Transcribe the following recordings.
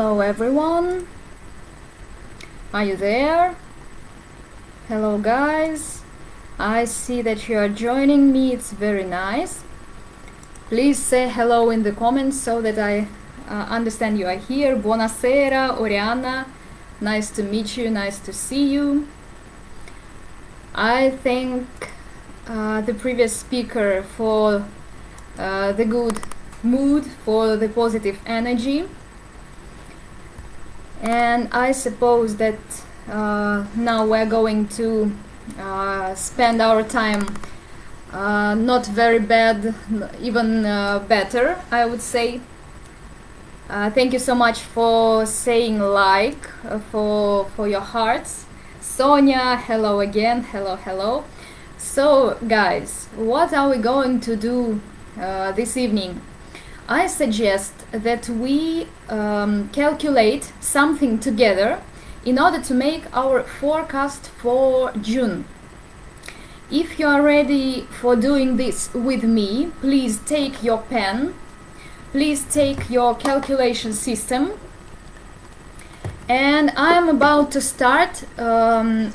Hello everyone, are you there? Hello guys, I see that you are joining me, it's very nice. Please say hello in the comments so that I understand you are here. Buonasera, Oriana, nice to meet you, nice to see you. I thank the previous speaker for the good mood, for the positive energy. And I suppose that now we're going to spend our time not very bad, even better, I would say. Thank you so much for saying like, for your hearts. Sonia, hello again, hello. So guys, what are we going to do this evening? I suggest that we calculate something together in order to make our forecast for June. If you are ready for doing this with me, please take your pen, please take your calculation system, and I am about to start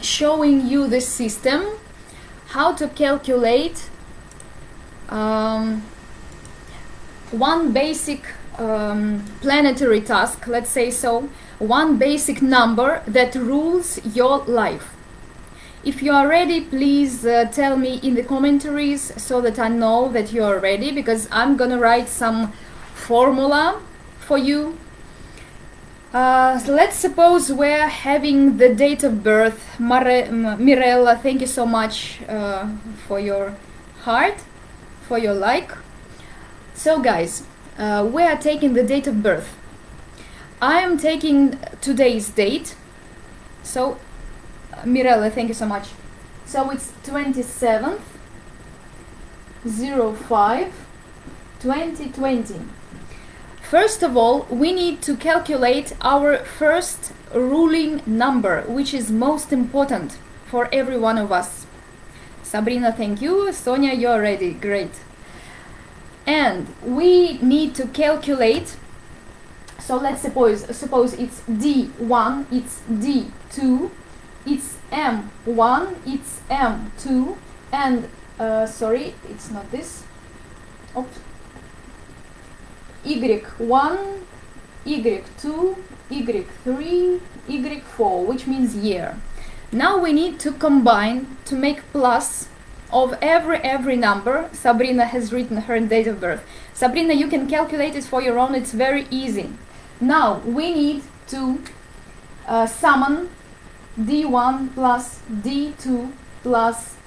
showing you the system, how to calculate one basic planetary task, let's say so, one basic number that rules your life. If you are ready, please tell me in the commentaries so that I know that you are ready, because I'm gonna write some formula for you. So let's suppose we're having the date of birth. Mirella, thank you so much for your heart, for your like. So guys, we are taking the date of birth. I am taking today's date. So Mirella, thank you so much. So it's 27th 05 2020. First of all, we need to calculate our first ruling number, which is most important for every one of us. Sabrina, thank you. Sonia, you're ready. Great. And we need to calculate, so let's suppose it's D1, it's D2, it's M1, it's M2, and sorry, it's not this. Oops. Y1, Y2, Y3, Y4, which means year. Now we need to combine to make plus of every number. Sabrina has written her date of birth. Sabrina, you can calculate it for your own, it's very easy. Now we need to summon D1 plus D2 plus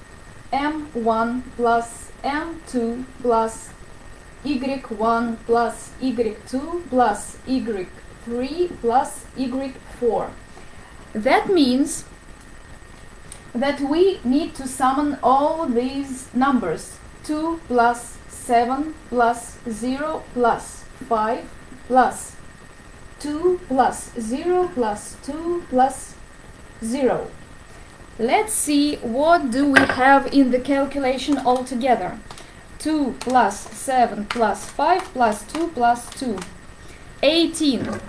M1 plus M2 plus Y1 plus Y2 plus Y3 plus Y4. That means that we need to summon all these numbers. 2 plus 7 plus 0 plus 5 plus 2 plus 0 plus 2 plus 0. Let's see what do we have in the calculation altogether. 2 plus 7 plus 5 plus 2 plus 2. 18.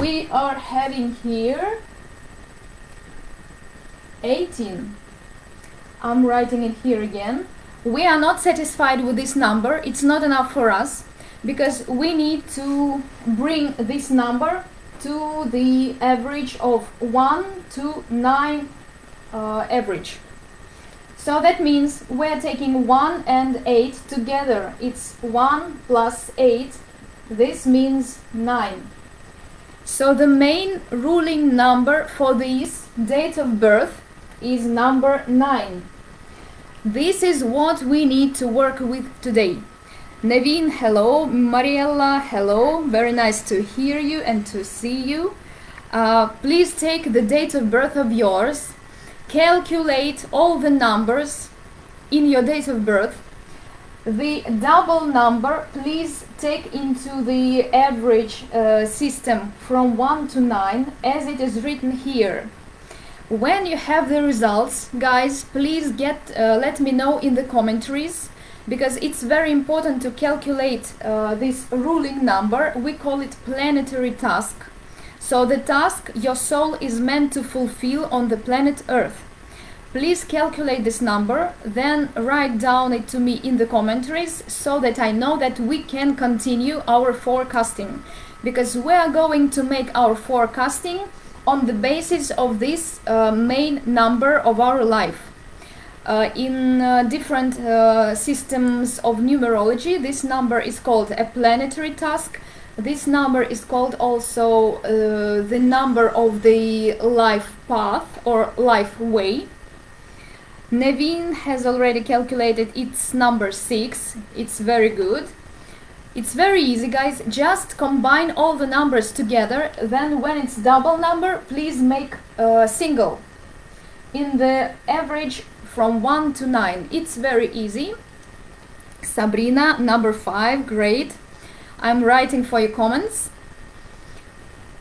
We are having here 18. I'm writing it here again. We are not satisfied with this number. It's not enough for us, because we need to bring this number to the average of 1 to 9 average. So that means we're taking 1 and 8 together. It's 1 plus 8. This means 9. So the main ruling number for this date of birth is number 9. This is what we need to work with today. Naveen, hello. Mariella, hello. Very nice to hear you and to see you. Please take the date of birth of yours. Calculate all the numbers in your date of birth. The double number, please take into the average system from 1 to 9, as it is written here. When you have the results, guys, please let me know in the commentaries, because it's very important to calculate this ruling number. We call it planetary task. So the task your soul is meant to fulfill on the planet Earth. Please calculate this number, then write down it to me in the commentaries so that I know that we can continue our forecasting. Because we are going to make our forecasting on the basis of this main number of our life. In different systems of numerology, this number is called a planetary task. This number is called also the number of the life path or life way. Nevin has already calculated its number 6. It's very good. It's very easy, guys. Just combine all the numbers together. Then when it's double number, please make single. In the average from 1 to 9. It's very easy. Sabrina, number 5. Great. I'm writing for your comments.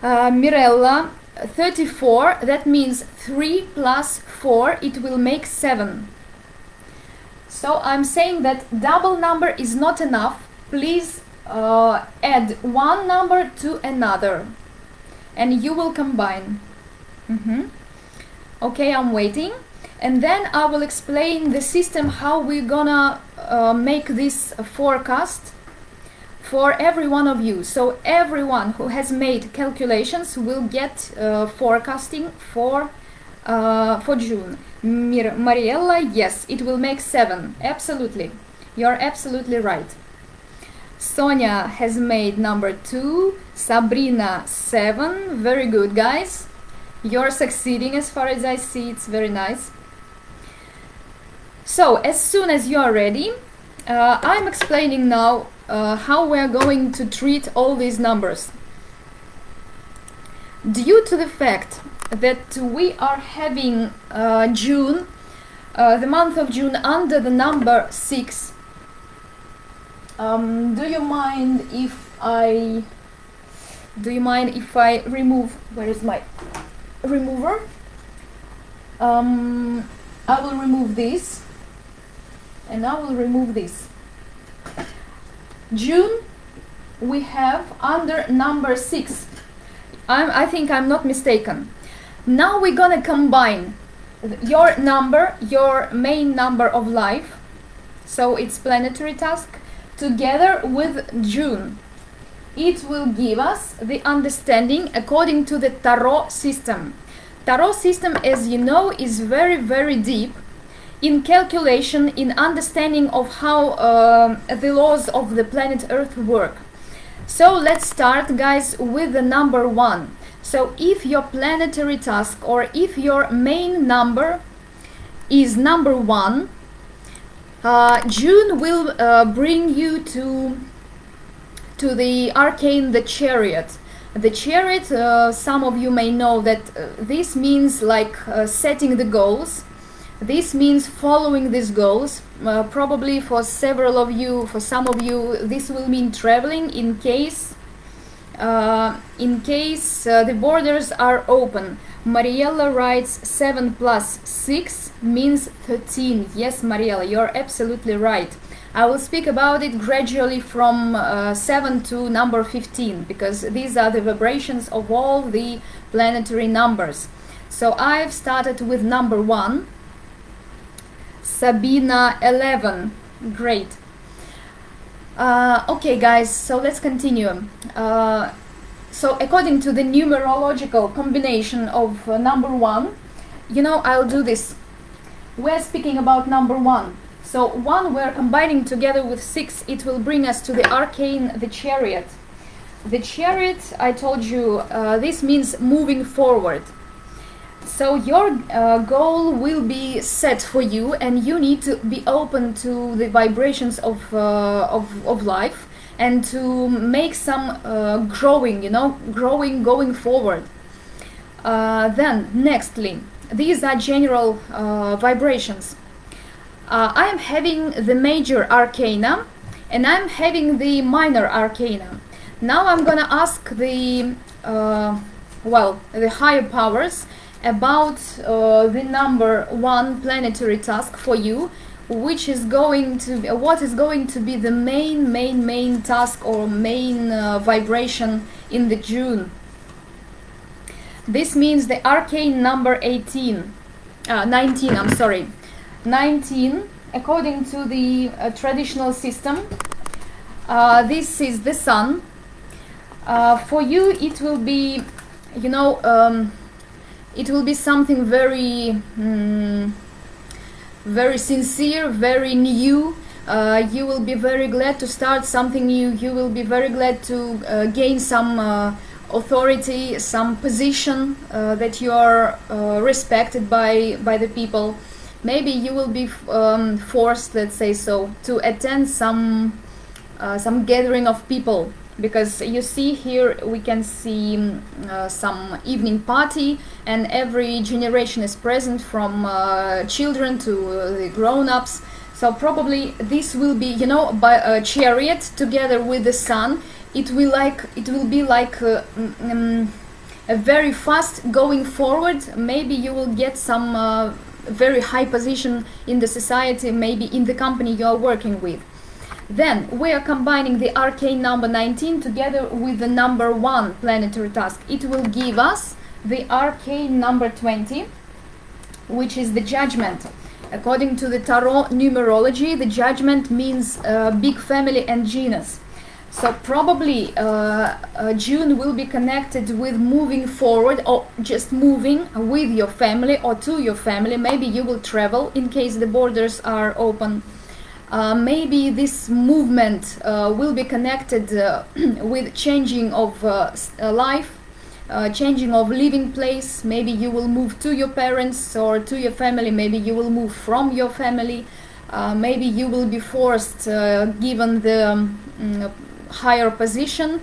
Mirella, 34, that means 3 plus 4, it will make 7. So I'm saying that double number is not enough. Please add one number to another and you will combine. Okay, I'm waiting. And then I will explain the system how we're gonna make this forecast for every one of you. So everyone who has made calculations will get forecasting for June. Mariella, yes, it will make 7. Absolutely, you're absolutely right. Sonia has made number 2. Sabrina, 7. Very good, guys. You're succeeding as far as I see. It's very nice. So as soon as you are ready, I'm explaining now how we are going to treat all these numbers. Due to the fact that we are having June, the month of June, under the number 6, do you mind if I remove, where is my remover? I will remove this and I will remove this. June we have under number 6. I think I'm not mistaken. Now we're gonna combine your number, your main number of life, so it's planetary task, together with June. It will give us the understanding according to the tarot system. Tarot system, as you know, is very, very deep in calculation, in understanding of how the laws of the planet Earth work. So let's start, guys, with the number 1. So if your planetary task or if your main number is number 1, June will bring you to the arcane, the Chariot. The Chariot, some of you may know that this means like setting the goals. This means following these goals. Probably for several of you, for some of you, this will mean traveling in case the borders are open. Mariella writes 7 plus 6 means 13. Yes, Mariella, you're absolutely right. I will speak about it gradually from 7 to number 15, because these are the vibrations of all the planetary numbers. So I've started with number 1. Sabina, 11. Great. Okay, guys, so let's continue. So according to the numerological combination of number 1, you know, I'll do this. We're speaking about number 1. So 1 we're combining together with 6. It will bring us to the arcane, the Chariot. The Chariot, I told you, this means moving forward. So your goal will be set for you, and you need to be open to the vibrations of life and to make some growing, you know, going forward. Then, nextly, these are general vibrations. I am having the major arcana and I'm having the minor arcana. Now I'm gonna ask the the higher powers about the number 1 planetary task for you, which is going to be, what is going to be the main task or main vibration in the June. This means the arcane number 19, I'm sorry. 19, according to the traditional system, this is the sun. For you it will be, you know, it will be something very very sincere, very new. You will be very glad to start something new. You will be very glad to gain some authority, some position that you are respected by the people. Maybe you will be forced, let's say so, to attend some gathering of people, because you see here we can see some evening party, and every generation is present, from children to the grown-ups. So probably this will be, you know, by a chariot together with the sun. It will be like a very fast going forward. Maybe you will get some very high position in the society, maybe in the company you are working with. Then we are combining the arcane number 19 together with the number 1 planetary task. It will give us the arcane number 20, which is the judgment. According to the tarot numerology, the judgment means big family and genus. So probably June will be connected with moving forward, or just moving with your family or to your family. Maybe you will travel in case the borders are open. Maybe this movement will be connected with changing of life, changing of living place. Maybe you will move to your parents or to your family. Maybe you will move from your family. Maybe you will be forced, given the higher position,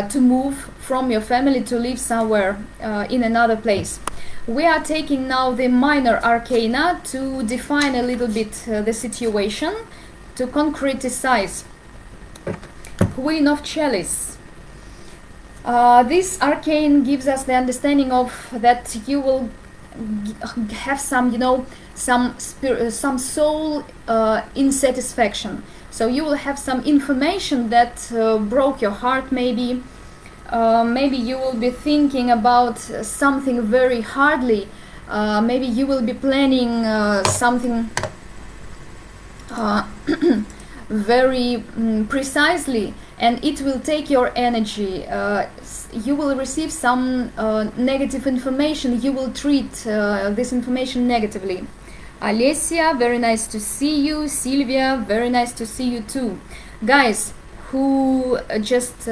to move from your family to live somewhere in another place. We are taking now the minor arcana to define a little bit the situation, to concretize. Queen of Chalice. This arcane gives us the understanding of that you will have some, you know, some soul insatisfaction. So you will have some information that broke your heart. Maybe maybe you will be thinking about something very hardly. Maybe you will be planning something very precisely, and it will take your energy. You will receive some negative information. You will treat this information negatively. Alessia, very nice to see you. Sylvia, very nice to see you too. Guys who just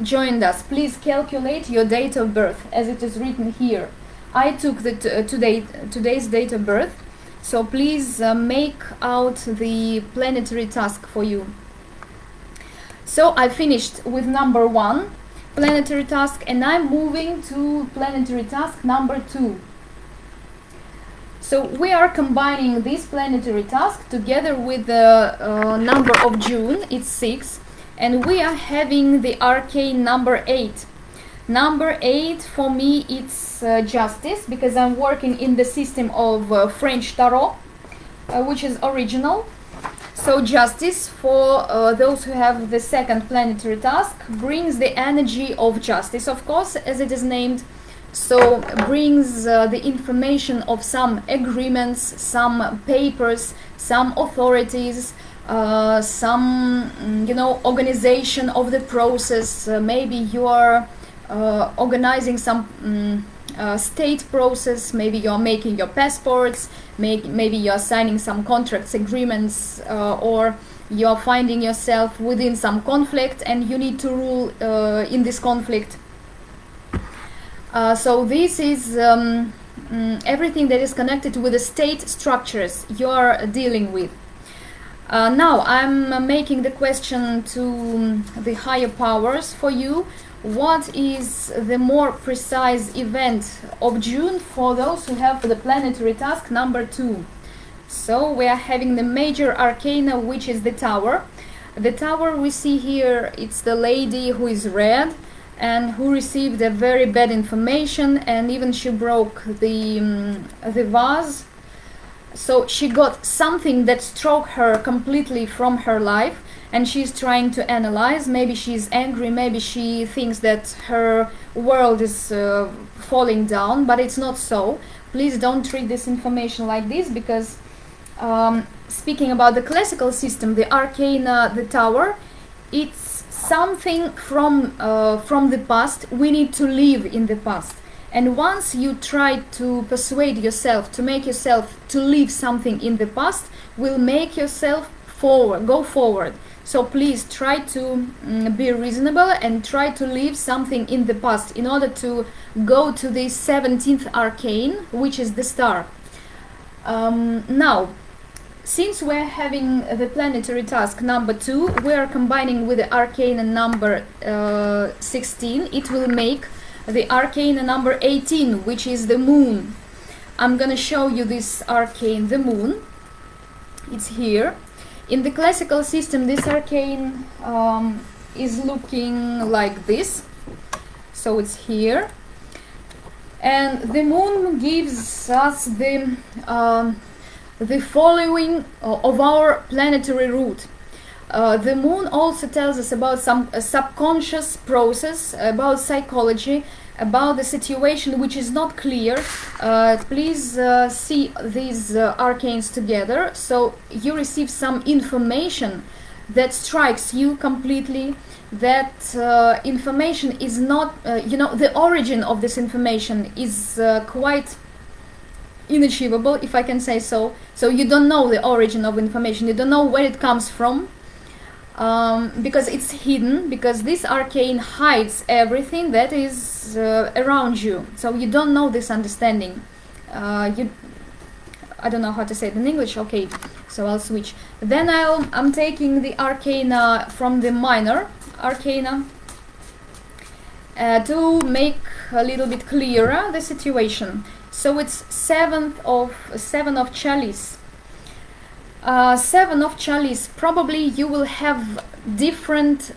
joined us, please calculate your date of birth as it is written here. I took the today's date of birth, so please make out the planetary task for you. So I finished with number 1 planetary task, and I'm moving to planetary task number 2. So we are combining this planetary task together with the number of June, it's 6, and we are having the arcane number 8. Number 8 for me it's justice, because I'm working in the system of French tarot, which is original. So justice, for those who have the second planetary task, brings the energy of justice, of course, as it is named. So brings the information of some agreements, some papers, some authorities, some, you know, organization of the process. Maybe you are organizing some state process. Maybe you are making your passports. Maybe you are signing some contracts, agreements, or you are finding yourself within some conflict and you need to rule in this conflict. So this is everything that is connected with the state structures you are dealing with. Now I'm making the question to the higher powers for you. What is the more precise event of June for those who have the planetary task number 2? So we are having the major arcana, which is the Tower. The Tower we see here, it's the lady who is red and who received a very bad information, and even she broke the vase. So she got something that struck her completely from her life, and she's trying to analyze. Maybe she's angry, maybe she thinks that her world is falling down, but it's not so. Please don't treat this information like this, because speaking about the classical system, the arcana, the tower, it's something from the past. We need to live in the past. And once you try to persuade yourself, to make yourself to live something in the past, will make yourself go forward. So please try to be reasonable and try to leave something in the past in order to go to the 17th arcane, which is the star. Now, since we're having the planetary task number 2, we are combining with the arcane number 16. It will make the arcane number 18, which is the moon. I'm gonna show you this arcane, the moon. It's here. In the classical system, this arcane is looking like this. So it's here. And the moon gives us the following of our planetary route. The moon also tells us about some subconscious process, about psychology, about the situation which is not clear. Please see these arcanes together, so you receive some information that strikes you completely. That information is not, the origin of this information is quite inachievable, if I can say so. So you don't know the origin of information, you don't know where it comes from. Because it's hidden, because this arcane hides everything that is around you. So you don't know this understanding. I don't know how to say it in English. Okay, so I'll switch. Then I'm taking the arcana from the minor arcana to make a little bit clearer the situation. So it's seven of chalice. 7 of chalice. Probably you will have different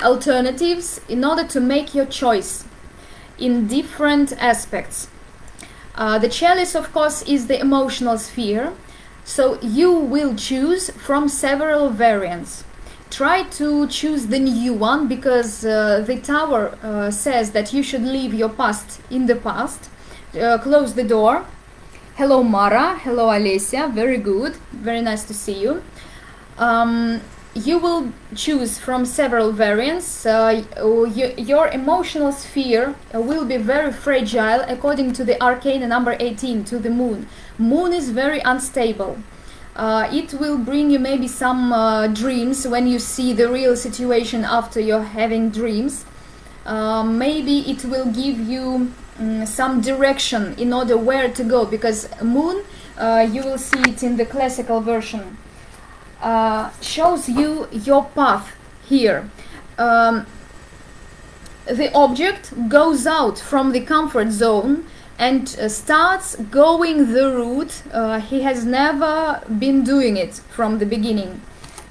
alternatives in order to make your choice in different aspects. The chalice, of course, is the emotional sphere, so you will choose from several variants. Try to choose the new one, because the tower says that you should leave your past in the past. Close the door. Hello Mara, hello Alessia, very good, very nice to see you. You will choose from several variants. Your emotional sphere will be very fragile according to the arcane number 18, to the moon. Moon is very unstable. It will bring you maybe some dreams when you see the real situation after you're having dreams. Maybe it will give you some direction in order where to go, because moon, you will see it in the classical version, shows you your path here. The object goes out from the comfort zone and starts going the route he has never been doing it from the beginning.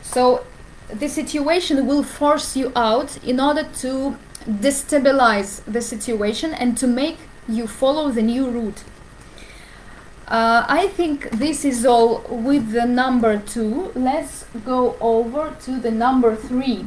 So the situation will force you out in order to destabilize the situation and to make you follow the new route. I think this is all with the number 2. Let's go over to the number 3.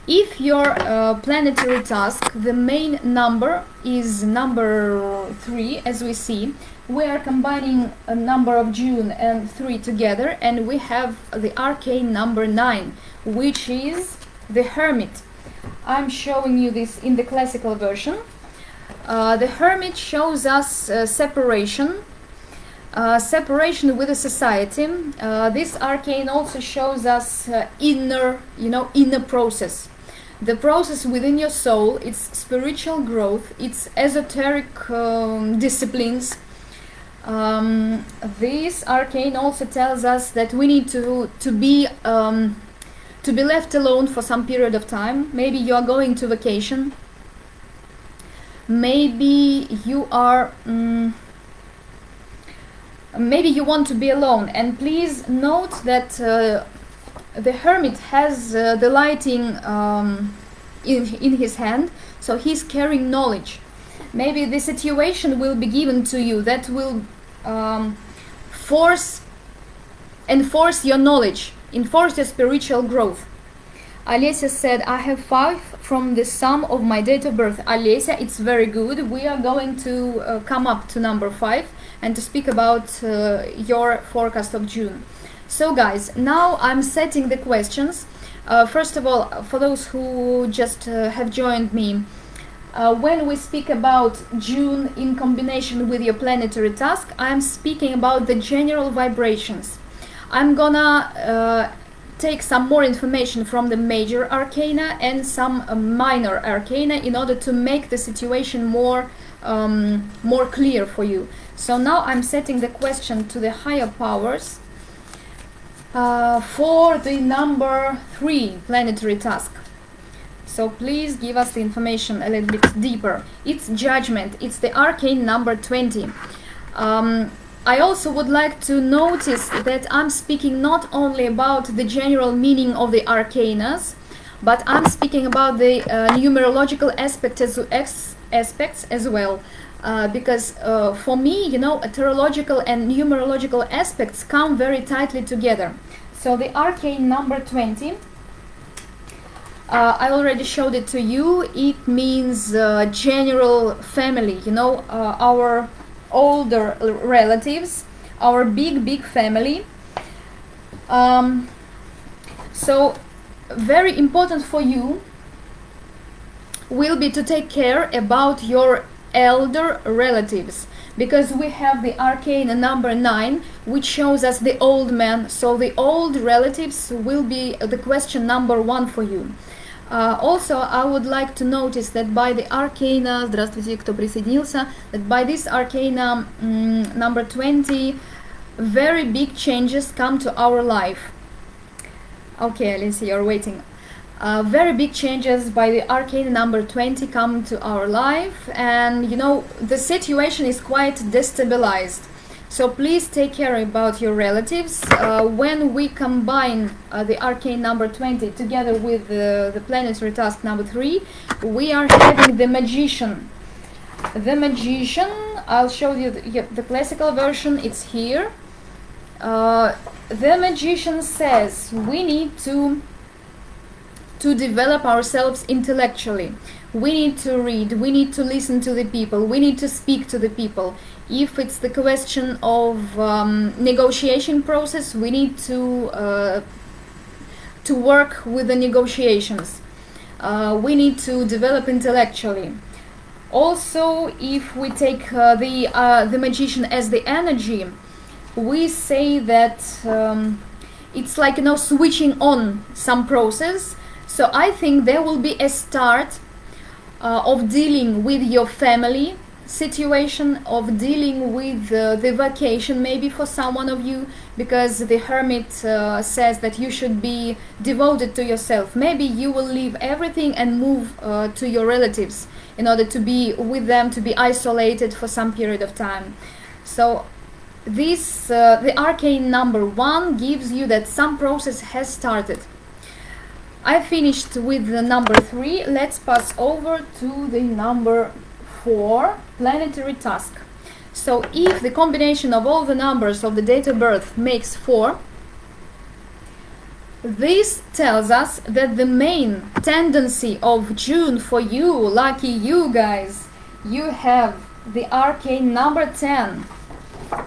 If your planetary task, the main number is number 3, as we see, we are combining a number of June and 3 together, and we have the arcane number 9, which is the Hermit. I'm showing you this in the classical version. The Hermit shows us separation, separation with the society. This arcane also shows us inner process. The process within your soul, it's spiritual growth, it's esoteric disciplines. This arcane also tells us that we need to be left alone for some period of time. Maybe you are going to vacation. Maybe you are maybe you want to be alone. And please note that the Hermit has the lighting in his hand, so he's carrying knowledge. Maybe the situation will be given to you that will enforce your knowledge, enforce your spiritual growth. Alessia said, I have 5 from the sum of my date of birth. Alessia, it's very good. We are going to come up to number 5 and to speak about your forecast of June. So guys, now I'm setting the questions. First of all, for those who just have joined me, when we speak about June in combination with your planetary task, I'm speaking about the general vibrations. I'm gonna take some more information from the major arcana and some minor arcana in order to make the situation more clear for you. So now I'm setting the question to the higher powers for the number 3 planetary task. So please give us the information a little bit deeper. It's judgment. It's the arcane number 20. I also would like to notice that I'm speaking not only about the general meaning of the arcanas, but I'm speaking about the numerological aspects as well. Because for me, you know, astrological and numerological aspects come very tightly together. So the arcane number 20, I already showed it to you. It means general family, you know, our older relatives, our big family. So very important for you will be to take care about your elder relatives, because we have the arcane number 9, which shows us the old man. So the old relatives will be the question number 1 for you. Also, I would like to notice that by the arcana, здравствуйте, кто присоединился, that by this arcana number 20, very big changes come to our life. Okay, Alicia, you're waiting. Very big changes by the arcane number 20 come to our life, and you know, the situation is quite destabilized. So please take care about your relatives. When we combine the arcane number 20 together with the planetary task number 3, we are having the magician. The magician, I'll show you the classical version, it's here. The magician says we need to develop ourselves intellectually. We need to read, we need to listen to the people, we need to speak to the people. If it's the question of negotiation process, we need to work with the negotiations. We need to develop intellectually. Also, if we take the magician as the energy, we say that it's like, you know, switching on some process. So I think there will be a start of dealing with your family situation, of dealing with the vacation maybe for someone of you, because the hermit says that you should be devoted to yourself. Maybe you will leave everything and move to your relatives in order to be with them, to be isolated for some period of time. So this the arcane number 1 gives you that some process has started. I finished with the number 3. Let's pass over to the number 4, planetary task. So if the combination of all the numbers of the date of birth makes 4, this tells us that the main tendency of June for you, lucky you guys, you have the arcane number 10.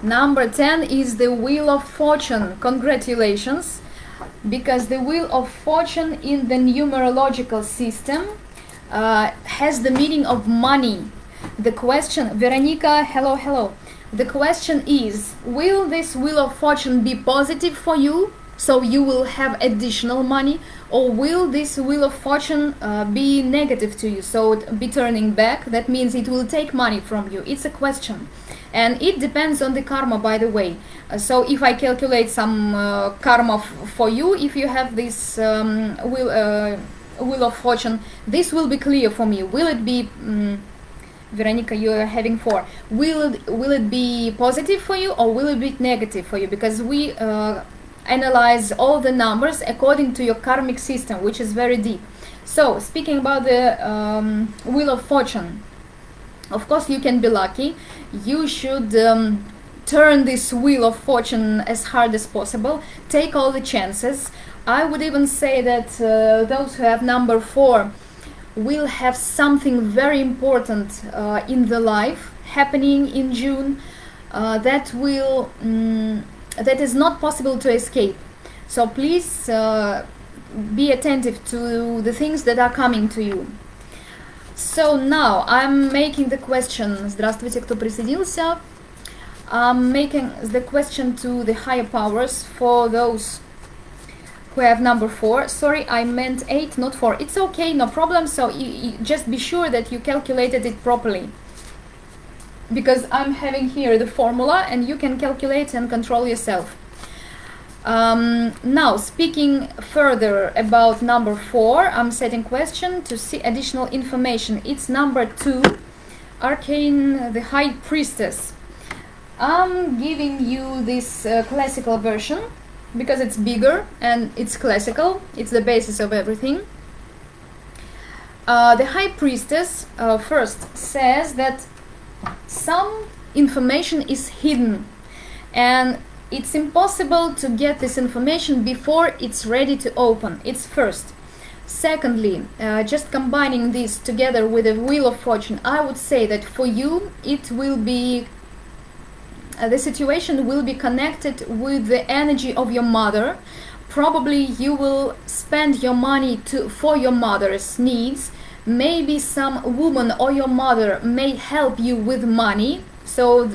Number 10 is the Wheel of Fortune. Congratulations, because the Wheel of Fortune in the numerological system has the meaning of money. The question, Veronica, hello. The question is, will this Wheel of Fortune be positive for you, so you will have additional money, or will this Wheel of Fortune be negative to you, so it be turning back? That means it will take money from you. It's a question. And it depends on the karma, by the way. So if I calculate some karma for you, if you have this Wheel of Fortune, this will be clear for me. Will it be, Veronica, you are having 4. Will it be positive for you, or will it be negative for you? Because we analyze all the numbers according to your karmic system, which is very deep. So speaking about the Wheel of Fortune, of course you can be lucky. You should turn this Wheel of Fortune as hard as possible. Take all the chances. I would even say that those who have number 4 will have something very important in the life happening in June that is not possible to escape. So please be attentive to the things that are coming to you. So now I'm making the question. Здравствуйте, кто присоединился. I'm making the question to the higher powers for those who have number 4. Sorry, I meant 8, not 4. It's okay, no problem. So just be sure that you calculated it properly, because I'm having here the formula and you can calculate and control yourself. Now, speaking further about number 4, I'm setting question to see additional information. It's number 2, Arcane, the High Priestess. I'm giving you this classical version because it's bigger and it's classical. It's the basis of everything. The High Priestess first says that some information is hidden and it's impossible to get this information before it's ready to open. It's first. Secondly, just combining this together with the Wheel of Fortune, I would say that for you it will be the situation will be connected with the energy of your mother. Probably you will spend your money for your mother's needs. Maybe some woman or your mother may help you with money. So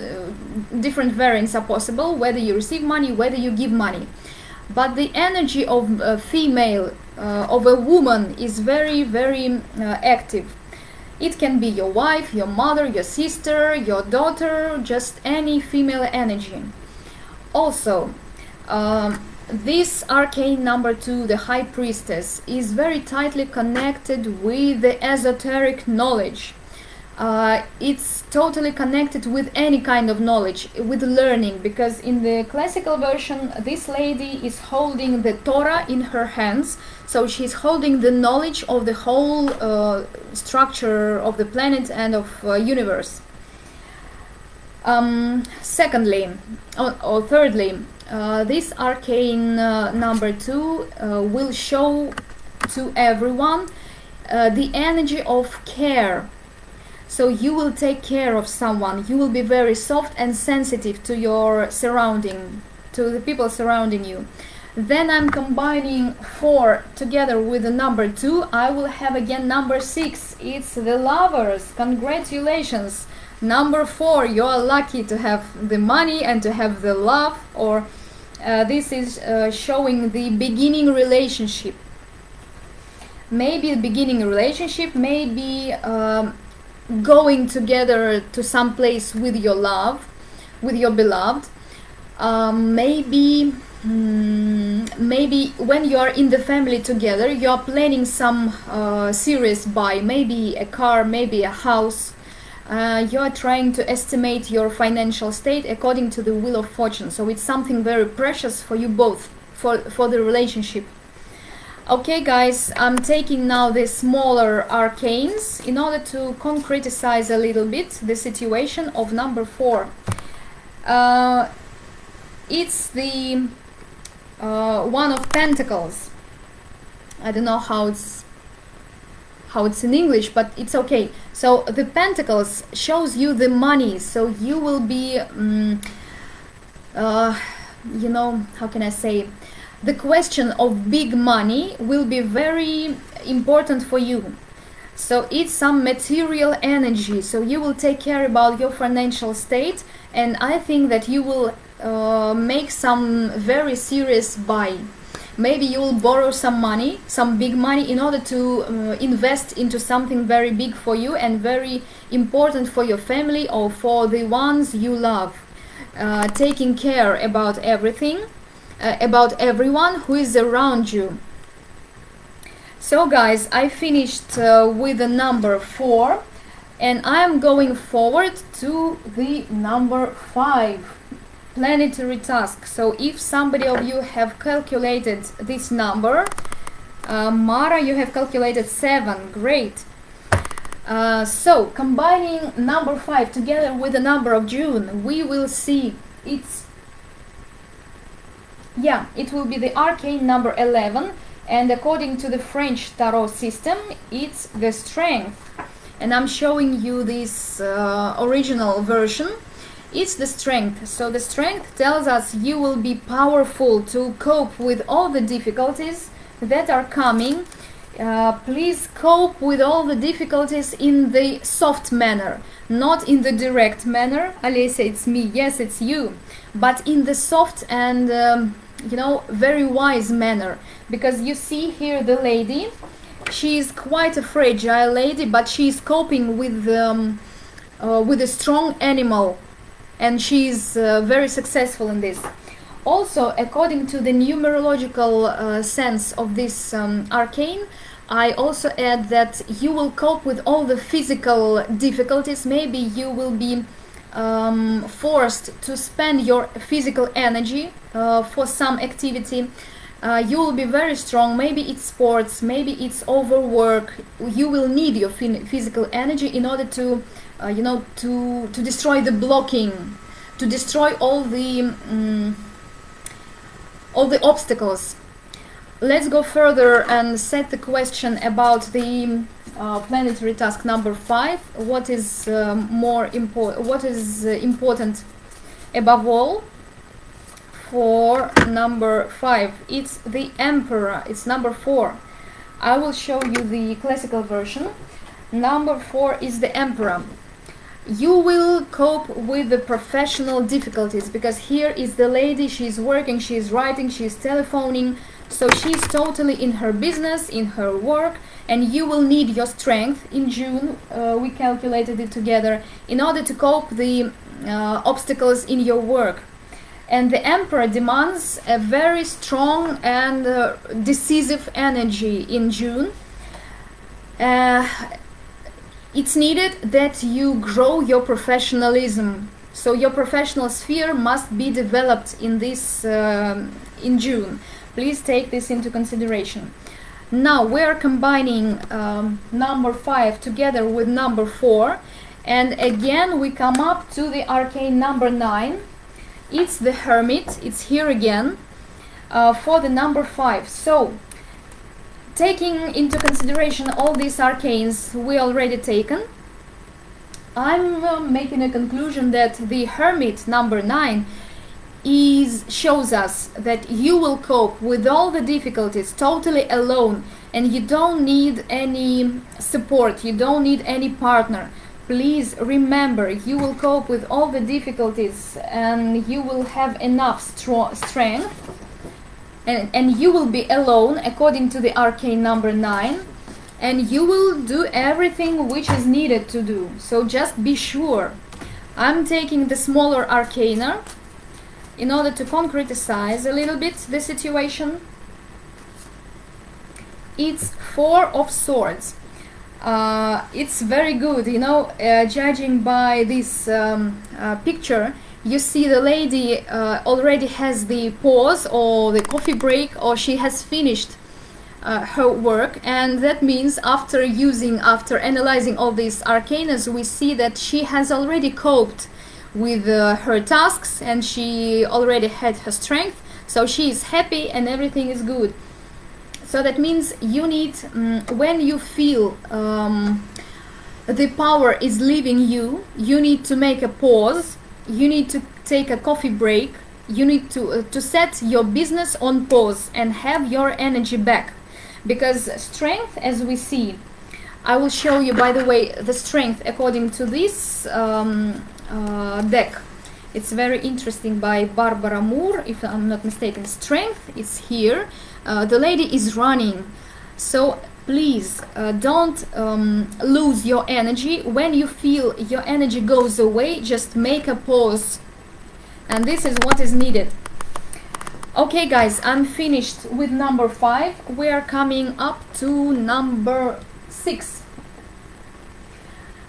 different variants are possible, whether you receive money, whether you give money. But the energy of a female, of a woman, is very, very active. It can be your wife, your mother, your sister, your daughter, just any female energy. Also, this arcane number 2, the High Priestess, is very tightly connected with the esoteric knowledge. It's totally connected with any kind of knowledge, with learning, because in the classical version this lady is holding the Torah in her hands, so she's holding the knowledge of the whole structure of the planet and of universe. Secondly, or thirdly, this arcane number 2 will show to everyone the energy of care. So you will take care of someone, you will be very soft and sensitive to your surrounding, to the people surrounding you. Then I'm combining 4 together with the number 2, I will have again number 6, it's the Lovers. Congratulations! Number 4, you are lucky to have the money and to have the love, or this is showing the beginning relationship. Maybe the beginning relationship, maybe going together to some place with your love, with your beloved. Maybe when you are in the family together, you are planning some serious buy, maybe a car, maybe a house. You are trying to estimate your financial state according to the Wheel of Fortune. So it's something very precious for you both, for the relationship. Okay guys, I'm taking now the smaller arcanes in order to concretize a little bit the situation of number 4. It's the One of Pentacles. I don't know how it's in English, but it's okay. So the Pentacles shows you the money, so you will be you know, how can I say, the question of big money will be very important for you. So it's some material energy, so you will take care about your financial state, and I think that you will make some very serious buy. Maybe you will borrow some money, some big money, in order to invest into something very big for you and very important for your family or for the ones you love. Taking care about everything, about everyone who is around you. So guys, I finished with the number 4, and I'm going forward to the number 5, planetary task. So if somebody of you have calculated this number, Mara, you have calculated 7, great. So combining number 5 together with the number of June, we will see it's Yeah, it will be the arcane number 11, and according to the French tarot system, it's the strength. And I'm showing you this original version. It's the strength. So the strength tells us you will be powerful to cope with all the difficulties that are coming. Please cope with all the difficulties in the soft manner, not in the direct manner. Alessia, it's me. Yes, it's you. But in the soft and, you know, very wise manner. Because you see here the lady, she is quite a fragile lady, but she is coping with a strong animal. And she is very successful in this. Also, according to the numerological sense of this arcane, I also add that you will cope with all the physical difficulties. Maybe you will be forced to spend your physical energy for some activity. You will be very strong. Maybe it's sports, maybe it's overwork. You will need your physical energy in order to you know, to destroy the blocking, to destroy all the obstacles. Let's go further and set the question about the planetary task number 5. What is What is important above all for number 5? It's the Emperor. It's number 4. I will show you the classical version. Number 4 is the Emperor. You will cope with the professional difficulties, because here is the lady, she's working, she's writing, she's telephoning, so she's totally in her business, in her work, and you will need your strength. In June, we calculated it together, in order to cope the obstacles in your work. And the Emperor demands a very strong and decisive energy in June. It's needed that you grow your professionalism. So your professional sphere must be developed in this in June. Please take this into consideration. Now we are combining number 5 together with number 4, and again we come up to the arcane number 9. It's the Hermit. It's here again for the number 5. So, taking into consideration all these arcanes we already taken, I'm making a conclusion that the Hermit number 9 shows us that you will cope with all the difficulties totally alone, and you don't need any support, you don't need any partner. Please remember, you will cope with all the difficulties and you will have enough strength, and you will be alone according to the arcane number 9, and you will do everything which is needed to do. So just be sure. I'm taking the smaller arcana in order to concretize a little bit the situation. It's 4 of Swords. It's very good, you know, judging by this picture, you see the lady already has the pause or the coffee break, or she has finished her work, and that means after analyzing all these arcanas, we see that she has already coped with her tasks, and she already had her strength, so she is happy and everything is good. So that means you need, when you feel the power is leaving you, you need to make a pause, you need to take a coffee break, you need to set your business on pause and have your energy back. Because strength, as we see, I will show you, by the way, the strength according to this deck. It's very interesting, by Barbara Moore, if I'm not mistaken. Strength is here. The lady is running. So please don't lose your energy. When you feel your energy goes away, just make a pause. And this is what is needed. Okay guys, I'm finished with number 5. We are coming up to number 6.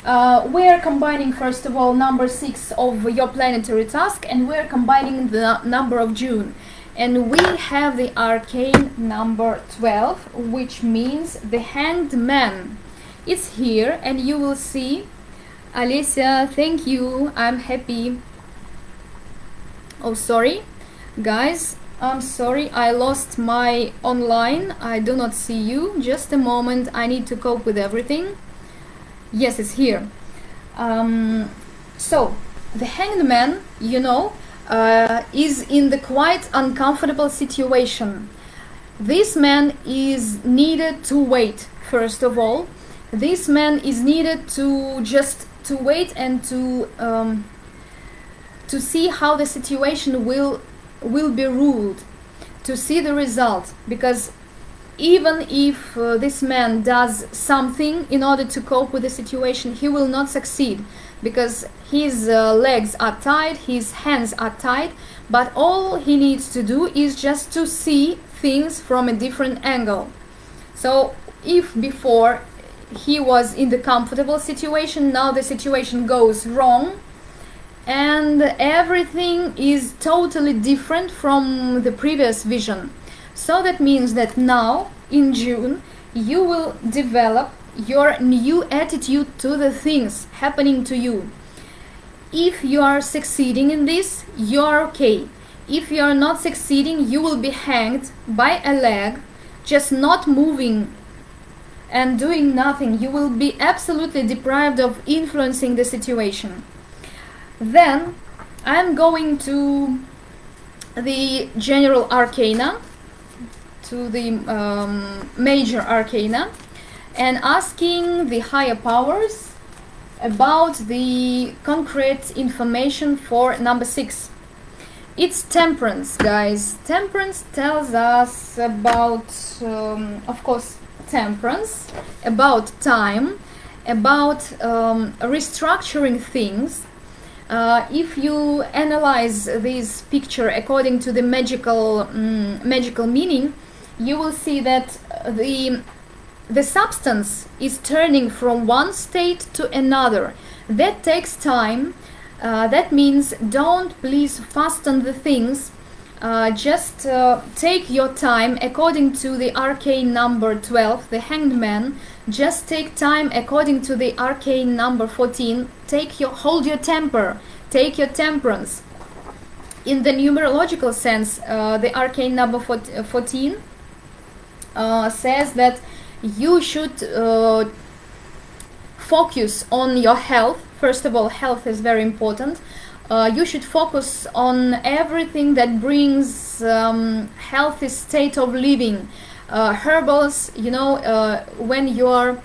We are combining, first of all, number 6 of your planetary task, and we are combining the number of June. And we have the arcane number 12, which means the Hanged Man. It's here, and you will see. Alessia, thank you, I'm happy. Oh, sorry. Guys, I'm sorry, I lost my online. I do not see you. Just a moment, I need to cope with everything. Yes, it's here. So, the hanged man, you know, is in the quite uncomfortable situation. This man is needed to wait, first of all. This man is needed to just to wait and to see how the situation will be ruled, to see the result, because even if this man does something in order to cope with the situation, he will not succeed, because his legs are tied, his hands are tied, but all he needs to do is just to see things from a different angle. So if before he was in the comfortable situation, now the situation goes wrong, and everything is totally different from the previous vision. So that means that now in June you will develop your new attitude to the things happening to you. If you are succeeding in this, you are okay. If you are not succeeding, you will be hanged by a leg, just not moving and doing nothing. You will be absolutely deprived of influencing the situation. Then I'm going to the general arcana, to the major arcana, and asking the higher powers about the concrete information for number 6. It's temperance, guys. Temperance tells us about, of course, temperance, about time, about restructuring things. If you analyze this picture according to the magical meaning, you will see that the substance is turning from one state to another. That takes time. That means don't please fasten the things. Just take your time according to the arcane number 12, the hanged man. Just take time according to the arcane number 14. Hold your temper, take your temperance. In the numerological sense, the arcane number 14 says that you should focus on your health. First of all, health is very important. You should focus on everything that brings healthy state of living. Herbals, you know, when you're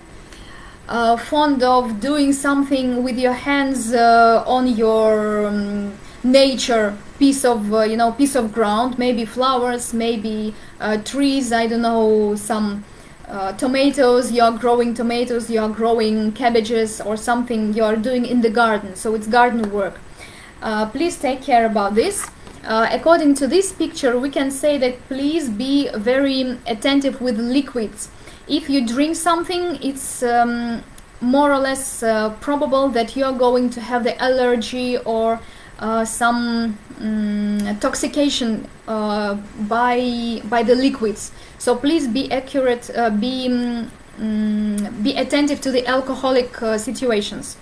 fond of doing something with your hands on your nature piece of ground, maybe flowers, maybe trees, I don't know, some tomatoes, you're growing tomatoes, you're growing cabbages or something you're doing in the garden, so it's garden work. Please take care about this. According to this picture, we can say that please be very attentive with liquids. If you drink something, it's more or less probable that you're going to have the allergy or some intoxication by the liquids. So please be accurate, be attentive to the alcoholic situations.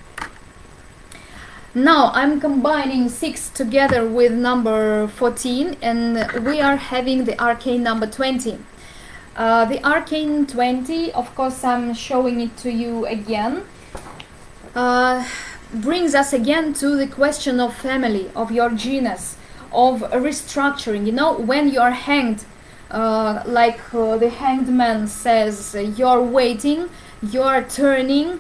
Now I'm combining 6 together with number 14, and we are having the arcane number 20. The arcane 20, of course I'm showing it to you again, brings us again to the question of family, of your genus, of restructuring. You know, when you are hanged, like the hanged man says, you're waiting, you're turning,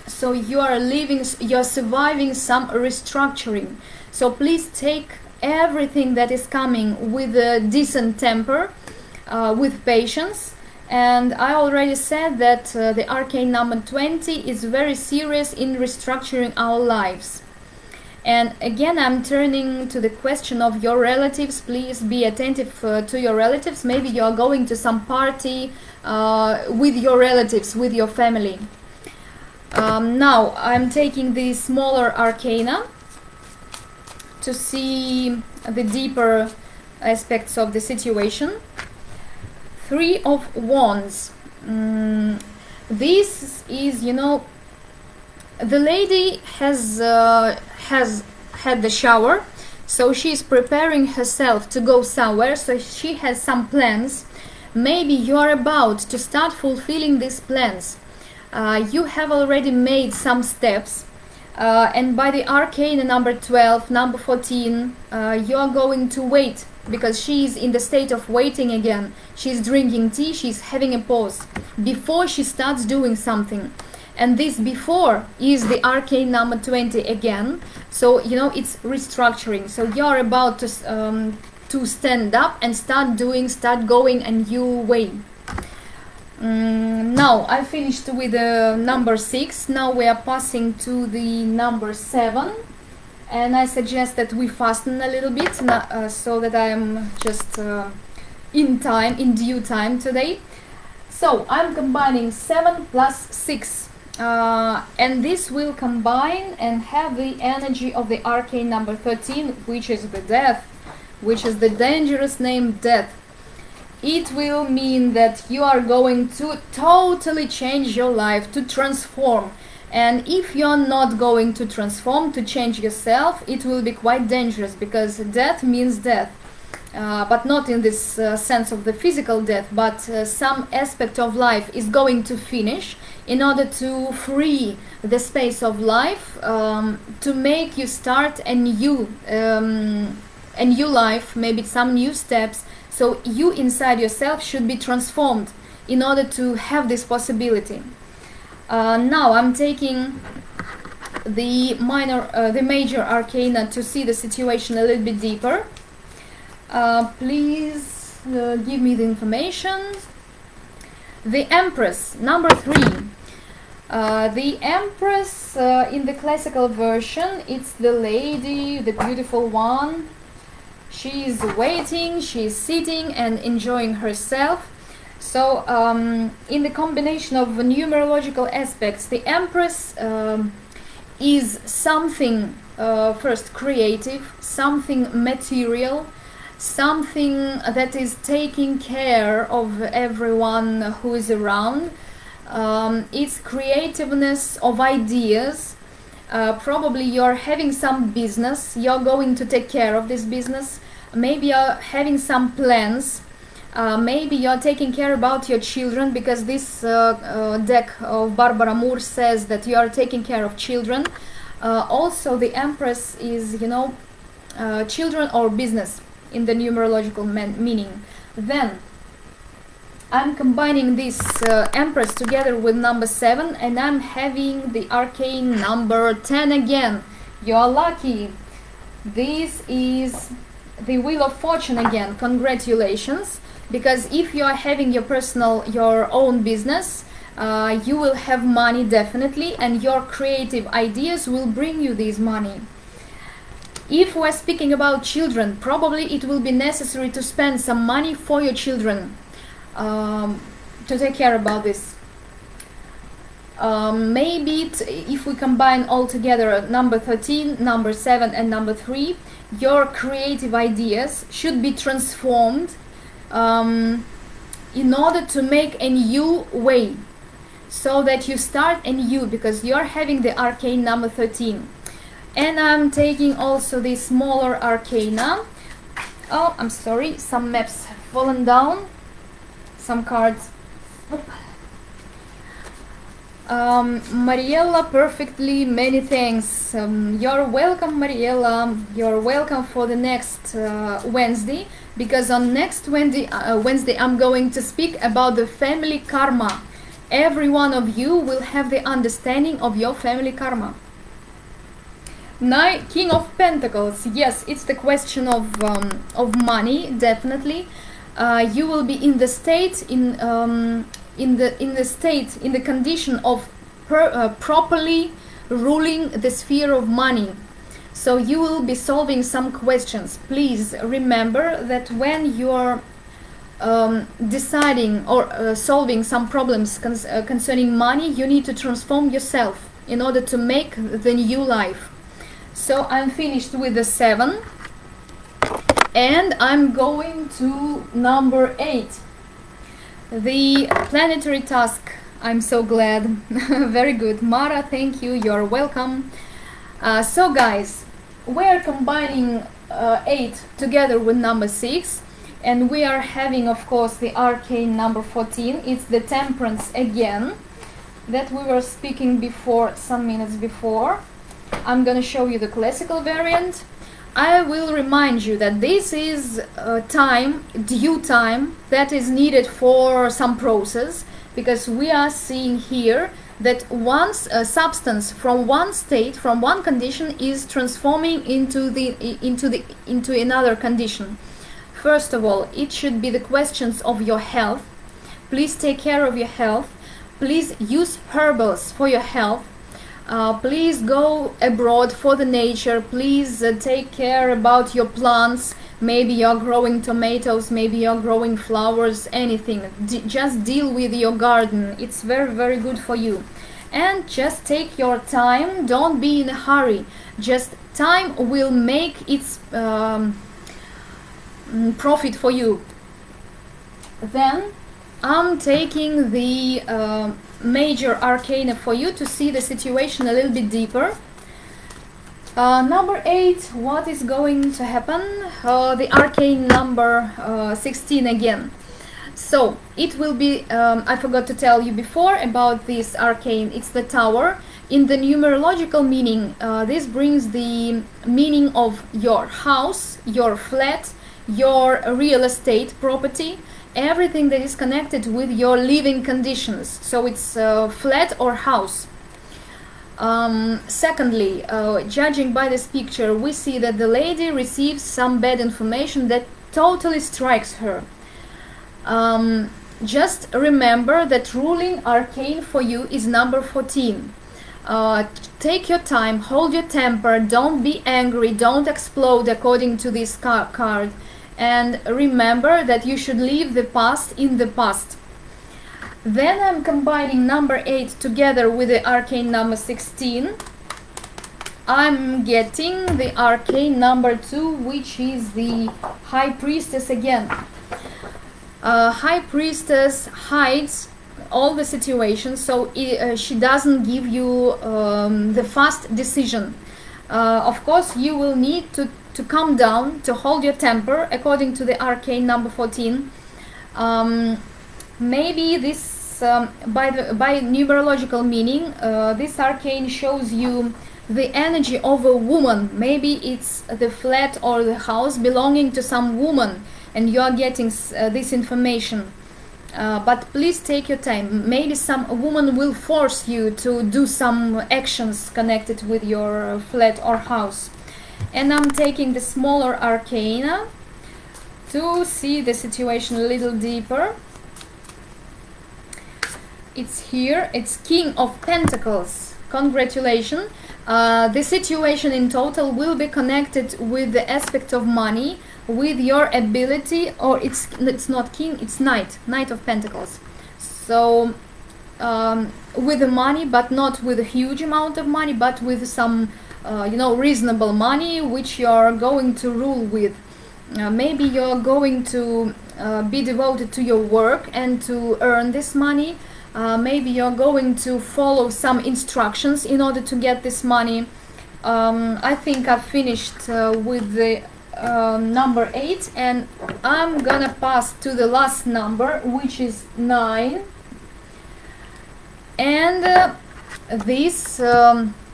so you're surviving some restructuring. So please take everything that is coming with a decent temper, with patience. And I already said that the arcane number 20 is very serious in restructuring our lives. And again, I'm turning to the question of your relatives. Please be attentive to your relatives. Maybe you're going to some party with your relatives, with your family. Now I'm taking the smaller arcana to see the deeper aspects of the situation. 3 of Wands. This is, you know, the lady has had the shower, So she's preparing herself to go somewhere, so she has some plans. Maybe you are about to start fulfilling these plans. You have already made some steps, and by the arcane number 12, number 14, you are going to wait, because she is in the state of waiting again. She's drinking tea, she's having a pause before she starts doing something. And this before is the arcane number 20 again. So, you know, it's restructuring. So you're about to stand up and start going a new way. Now I finished with the number 6. Now we are passing to the number 7. And I suggest that we fasten a little bit, so that I'm just in due time today. So I'm combining 7 plus 6. And this will combine and have the energy of the arcane number 13, which is the death, which is the dangerous name death. It will mean that you are going to totally change your life, to transform. And if you're not going to transform, to change yourself, it will be quite dangerous, because death means death. But not in this sense of the physical death, but some aspect of life is going to finish in order to free the space of life, to make you start a new life, maybe some new steps. So you inside yourself should be transformed in order to have this possibility. Now I'm taking the major arcana to see the situation a little bit deeper. Please give me the information. The Empress, number 3. The Empress, in the classical version, it's the lady, the beautiful one. She is waiting, she is sitting and enjoying herself. So in the combination of numerological aspects, the Empress is something first creative, something material, something that is taking care of everyone who is around. It's creativeness of ideas. Probably you're having some business, you're going to take care of this business. Maybe you're having some plans. Maybe you're taking care about your children, because this deck of Barbara Moore says that you are taking care of children. Also the Empress is, you know, children or business in the numerological meaning. Then I'm combining this Empress together with number 7, and I'm having the arcane number 10 again. You're lucky. This is the Wheel of Fortune again. Congratulations. Because if you are having your own business, you will have money definitely, and your creative ideas will bring you this money. If we're speaking about children, probably it will be necessary to spend some money for your children, to take care about this. Maybe if we combine all together number 13, number 7 and number 3, your creative ideas should be transformed in order to make a new way, so that you start a new, because you're having the arcane number 13. And I'm taking also the smaller arcana. Oh, I'm sorry, some maps have fallen down, some cards. Mariella, perfectly, many thanks. You're welcome, Mariella. You're welcome for the next Wednesday, because on next Wednesday I'm going to speak about the family karma. Every one of you will have the understanding of your family karma. King of Pentacles. Yes, it's the question of money, definitely. You will be in the state in the condition of properly ruling the sphere of money. So you will be solving some questions. Please remember that when you are deciding or solving some problems concerning money, you need to transform yourself in order to make the new life. So I'm finished with the 7, and I'm going to number 8. The planetary task. I'm so glad. Very good. Mara, thank you. You're welcome. So guys, we're combining 8 together with number 6, and we are having, of course, the arcane number 14. It's the Temperance again that we were speaking before, some minutes before. I'm gonna show you the classical variant. I will remind you that this is due time that is needed for some process, because we are seeing here that once a substance from one state, from one condition, is transforming into another condition. First of all, it should be the questions of your health. Please take care of your health. Please use herbals for your health. Please go abroad for the nature. Please take care about your plants. Maybe you're growing tomatoes, maybe you're growing flowers, anything. Just deal with your garden. It's very, very good for you. And just take your time. Don't be in a hurry. Just time will make its profit for you. Then I'm taking the major arcana for you to see the situation a little bit deeper. Number 8, what is going to happen? The arcane number 16 again. So it will be, I forgot to tell you before about this arcane, it's the Tower. In the numerological meaning, this brings the meaning of your house, your flat, your real estate property, everything that is connected with your living conditions. So it's flat or house. Secondly, judging by this picture, we see that the lady receives some bad information that totally strikes her. Just remember that ruling arcane for you is number 14. Take your time, hold your temper, don't be angry, don't explode according to this card, and remember that you should leave the past in the past. Then I'm combining number 8 together with the arcane number 16. I'm getting the arcane number 2, which is the High Priestess again. High Priestess hides all the situations, so she doesn't give you the fast decision. Of course, you will need to calm down, to hold your temper, according to the arcane number 14. Maybe this, by numerological meaning, this arcane shows you the energy of a woman. Maybe it's the flat or the house belonging to some woman, and you are getting this information. But please take your time. Maybe some woman will force you to do some actions connected with your flat or house. And I'm taking the smaller arcana to see the situation a little deeper. It's here. It's King of Pentacles. Congratulations. The situation in total will be connected with the aspect of money, with your ability, or it's not King, it's Knight of Pentacles. So with the money, but not with a huge amount of money, but with some reasonable money which you are going to rule with. Maybe you're going to be devoted to your work and to earn this money. Maybe you're going to follow some instructions in order to get this money. I think I've finished with the number 8, and I'm gonna pass to the last number, which is 9. And this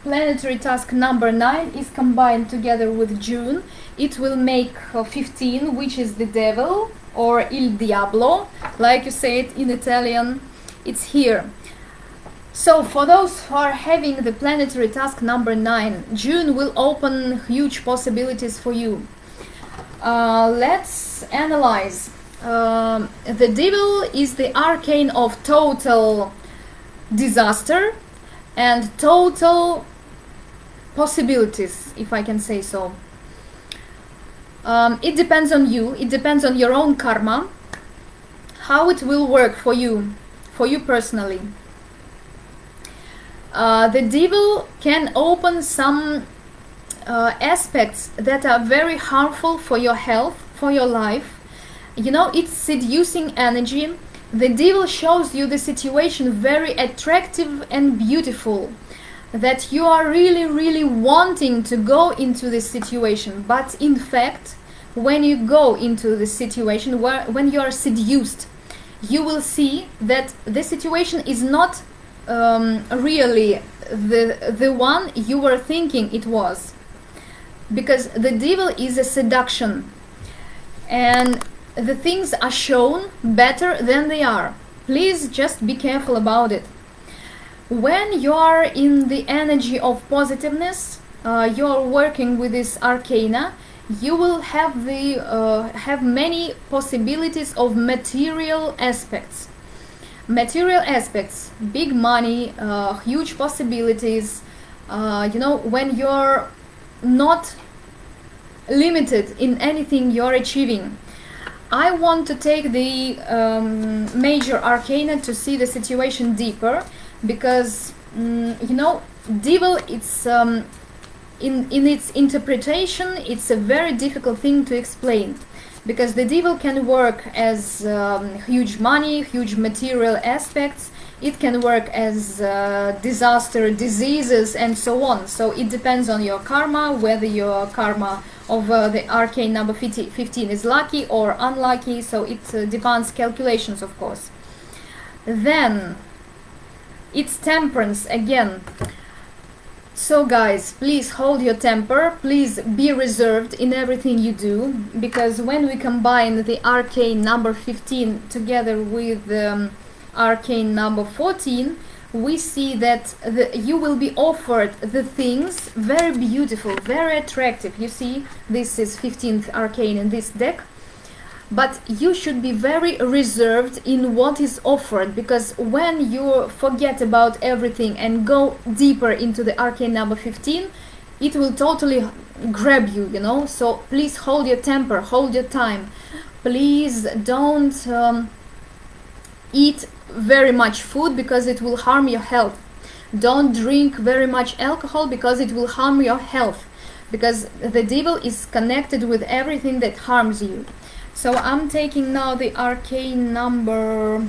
planetary task number 9 is combined together with June. It will make 15, which is the devil, or il diablo, like you say it in Italian. It's here. So for those who are having the planetary task number 9, June will open huge possibilities for you. Let's analyze. The devil is the arcane of total disaster and total possibilities, if I can say so. It depends on you. It depends on your own karma, how it will work for you personally. The devil can open some aspects that are very harmful for your health, for your life. It's seducing energy. The devil shows you the situation very attractive and beautiful. that you are really wanting to go into this situation, but in fact when you go into the situation, when you are seduced, you will see that the situation is not really the one you were thinking it was, because the devil is a seduction and the things are shown better than they are. Please just be careful about it. When you are in the energy of positiveness, you are working with this arcana, you will have have many possibilities of material aspects. Material aspects, big money, huge possibilities, you know, when you're not limited in anything you're achieving. I want to take the major arcana to see the situation deeper, because you know, devil, it's in its interpretation, it's a very difficult thing to explain, because the devil can work as huge money, huge material aspects. It can work as disaster, diseases, and so on. So it depends on your karma, whether your karma of the arcane number 15 is lucky or unlucky. So it depends, calculations, of course. Then it's temperance again. So guys, please hold your temper, please be reserved in everything you do, because when we combine the arcane number 15 together with the arcane number 14, we see that you will be offered the things very beautiful, very attractive. You see, this is 15th arcane in this deck, but you should be very reserved in what is offered, because when you forget about everything and go deeper into the arcane number 15, it will totally grab you, you know. So please hold your temper, hold your time. Please don't eat very much food, because it will harm your health. Don't drink very much alcohol, because it will harm your health, because the devil is connected with everything that harms you. So I'm taking now the arcane number,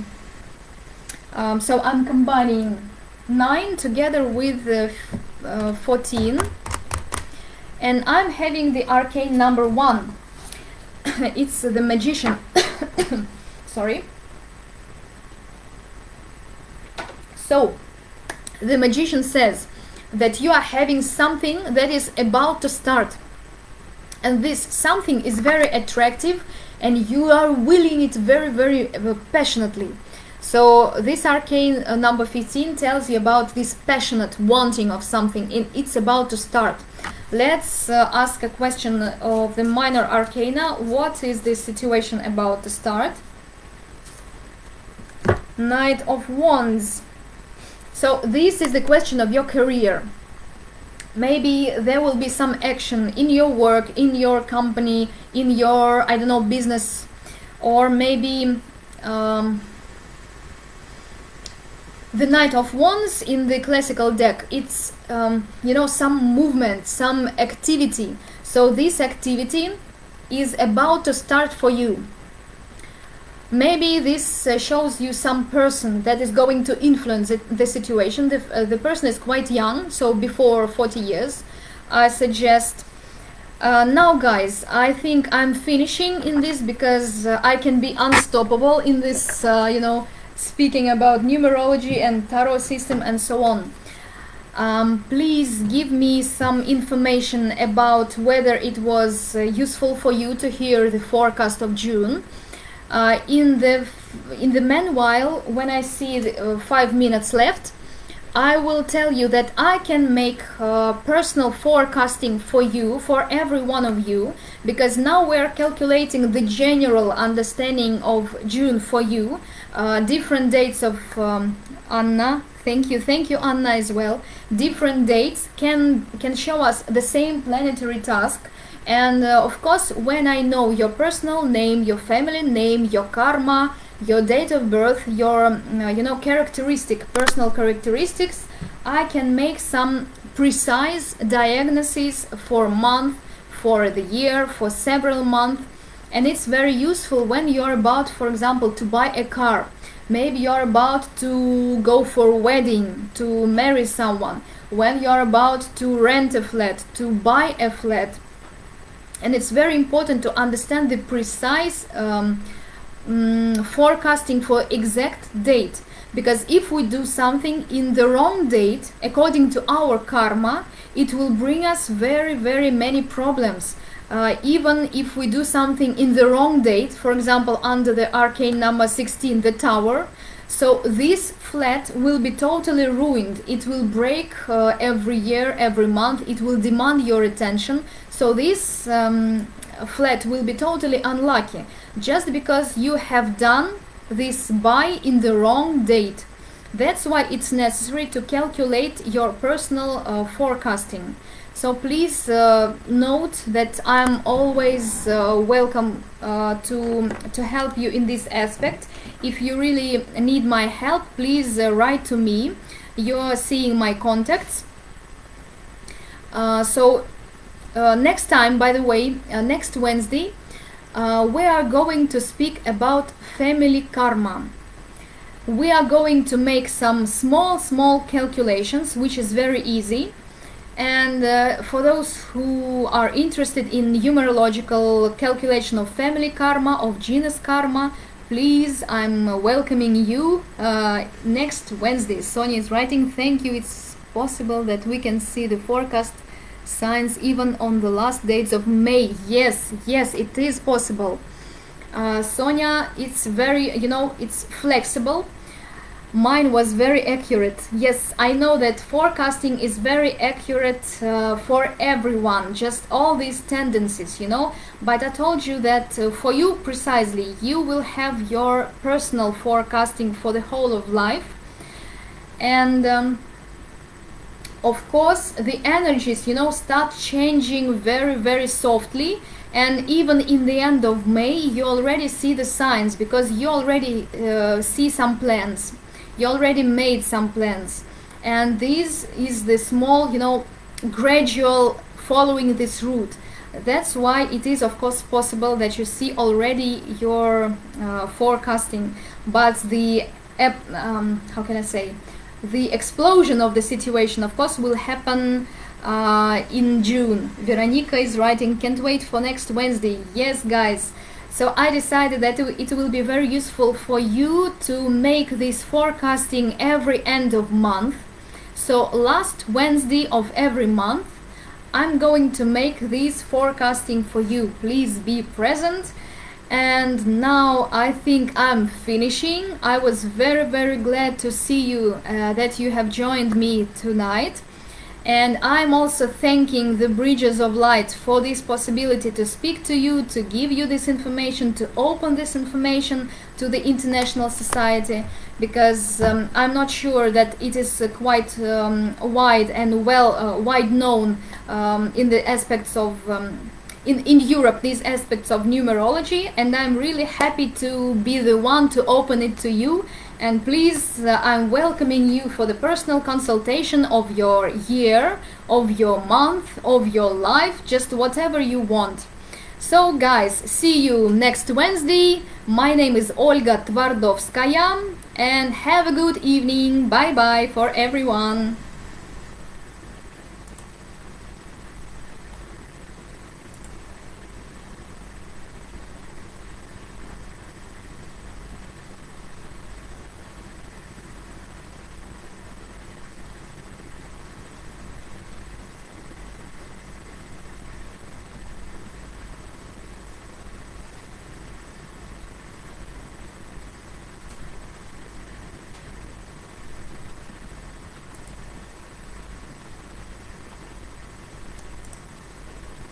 so I'm combining 9 together with the 14, and I'm having the arcane number 1. It's the magician. Sorry. So the magician says that you are having something that is about to start, and this something is very attractive and you are willing it very passionately. So this arcane number 15 tells you about this passionate wanting of something, and it's about to start. Let's ask a question of the minor arcana. What is this situation about to start? Knight of Wands. So this is the question of your career. Maybe there will be some action in your work, in your company, in your, I don't know, business, or maybe the Knight of Wands in the classical deck, it's you know, some movement, some activity. So this activity is about to start for you. Maybe this shows you some person that is going to influence the situation. The person is quite young, so before 40 years. I suggest, now guys, I think I'm finishing in this, because I can be unstoppable in this, you know, speaking about numerology and tarot system and so on. Please give me some information about whether it was useful for you to hear the forecast of June. In the meanwhile, when I see 5 minutes left, I will tell you that I can make personal forecasting for you, for every one of you, because now we're calculating the general understanding of June for you. Different dates of Anna, thank you Anna as well. Different dates can show us the same planetary task. And of course, when I know your personal name, your family name, your karma, your date of birth, your you know, personal characteristics, I can make some precise diagnoses for a month, for the year, for several months. And it's very useful when you're about, for example, to buy a car. Maybe you're about to go for a wedding, to marry someone. when you are about to rent a flat, to buy a flat. And it's very important to understand the precise forecasting for exact date, because if we do something in the wrong date according to our karma, it will bring us very many problems. Even if we do something in the wrong date, for example under the arcane number 16, the Tower, so this flat will be totally ruined. It will break every year, every month. It will demand your attention. So this flat will be totally unlucky, just because you have done this buy in the wrong date. That's why it's necessary to calculate your personal forecasting. So please note that I'm always welcome to help you in this aspect. If you really need my help, please write to me. You're seeing my contacts. Next time, by the way, next Wednesday, we are going to speak about family karma. We are going to make some small calculations, which is very easy. And for those who are interested in numerological calculation of family karma, of genus karma, please, I'm welcoming you next Wednesday. Sonia is writing, thank you. It's possible that we can see the forecast signs even on the last days of May. Yes, it is possible. Sonia, it's very, it's flexible. Mine was very accurate. Yes, I know that forecasting is very accurate for everyone, just all these tendencies, but I told you that for you precisely, you will have your personal forecasting for the whole of life. And of course the energies, start changing very softly. And even in the end of May, you already see the signs, because you already see some plans. You already made some plans, and this is the small, gradual following this route. That's why it is of course possible that you see already your forecasting, but the how can I say, the explosion of the situation of course will happen in June. Veronica is writing, can't wait for next Wednesday. Yes guys, so I decided that it will be very useful for you to make this forecasting every end of month. So last Wednesday of every month, I'm going to make this forecasting for you. Please be present. And now I think I'm finishing. I was very glad to see you, that you have joined me tonight. And I'm also thanking the Bridges of Light for this possibility to speak to you, to give you this information, to open this information to the international society, because I'm not sure that it is quite wide and wide known in the aspects of in Europe, these aspects of numerology, and I'm really happy to be the one to open it to you. And please, I'm welcoming you for the personal consultation of your year, of your month, of your life, just whatever you want. So guys, see you next Wednesday. My name is Olga Twardovskaya, and have a good evening. Bye bye for everyone.